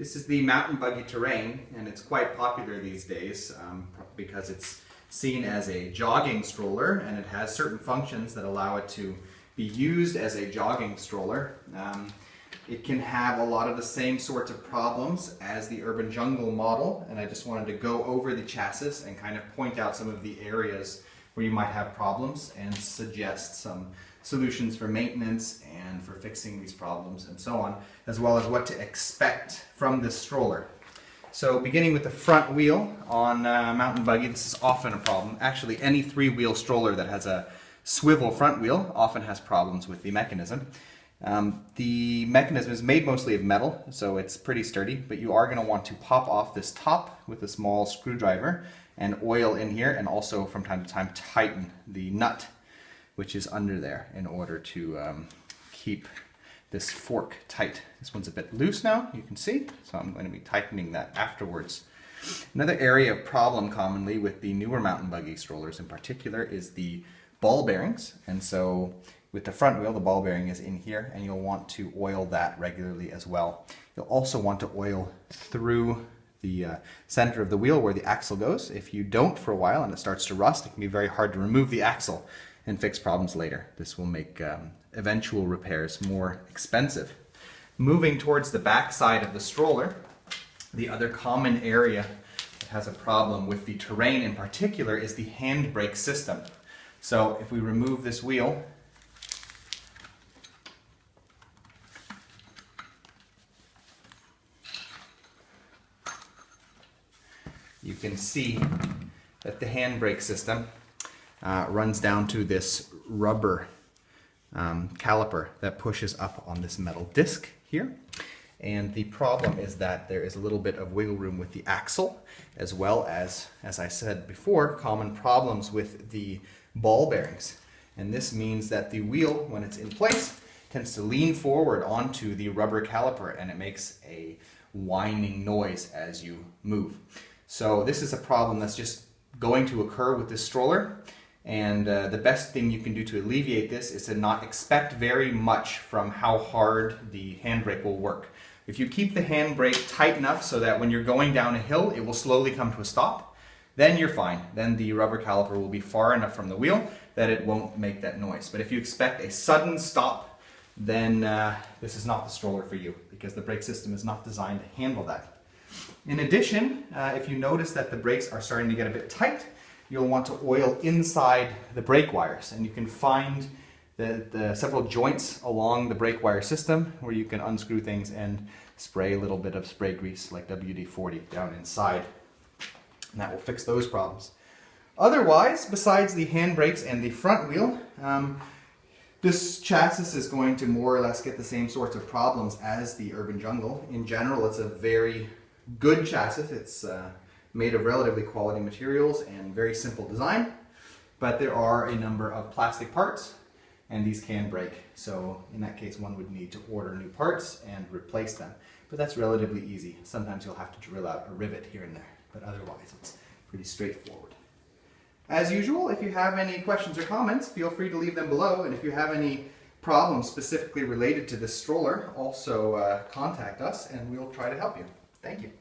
This is the Mountain Buggy Terrain, and it's quite popular these days because it's seen as a jogging stroller, and it has certain functions that allow it to be used as a jogging stroller. It can have a lot of the same sorts of problems as the Urban Jungle model, and I just wanted to go over the chassis and kind of point out some of the areas where you might have problems and suggest some solutions for maintenance and for fixing these problems and so on, as well as what to expect from this stroller. So beginning with the front wheel on Mountain Buggy, this is often a problem. Actually, any three-wheel stroller that has a swivel front wheel often has problems with the mechanism. The mechanism is made mostly of metal, so it's pretty sturdy, but you are going to want to pop off this top with a small screwdriver and oil in here, and also from time to time tighten the nut which is under there in order to keep this fork tight. This one's a bit loose now, you can see, so I'm going to be tightening that afterwards. Another area of problem commonly with the newer Mountain Buggy strollers in particular is the ball bearings, and so with the front wheel the ball bearing is in here, and you'll want to oil that regularly as well. You'll also want to oil through the center of the wheel where the axle goes. If you don't for a while and it starts to rust, it can be very hard to remove the axle and fix problems later. This will make eventual repairs more expensive. Moving towards the back side of the stroller, the other common area that has a problem with the terrain in particular is the handbrake system. So if we remove this wheel, you can see that the handbrake system runs down to this rubber caliper that pushes up on this metal disc here. And the problem is that there is a little bit of wiggle room with the axle, as well as I said before, common problems with the ball bearings. And this means that the wheel, when it's in place, tends to lean forward onto the rubber caliper, and it makes a whining noise as you move. So this is a problem that's just going to occur with this stroller, and the best thing you can do to alleviate this is to not expect very much from how hard the handbrake will work. If you keep the handbrake tight enough so that when you're going down a hill it will slowly come to a stop, then you're fine. Then the rubber caliper will be far enough from the wheel that it won't make that noise. But if you expect a sudden stop, then this is not the stroller for you, because the brake system is not designed to handle that. In addition, if you notice that the brakes are starting to get a bit tight, you'll want to oil inside the brake wires, and you can find the several joints along the brake wire system where you can unscrew things and spray a little bit of spray grease like WD-40 down inside, and that will fix those problems. Otherwise, besides the handbrakes and the front wheel, this chassis is going to more or less get the same sorts of problems as the Urban Jungle. In general, it's a very good chassis. It's made of relatively quality materials and very simple design, but there are a number of plastic parts, and these can break. So in that case, one would need to order new parts and replace them. But that's relatively easy. Sometimes you'll have to drill out a rivet here and there, but otherwise it's pretty straightforward. As usual, if you have any questions or comments, feel free to leave them below, and if you have any problems specifically related to this stroller, also contact us and we'll try to help you. Thank you.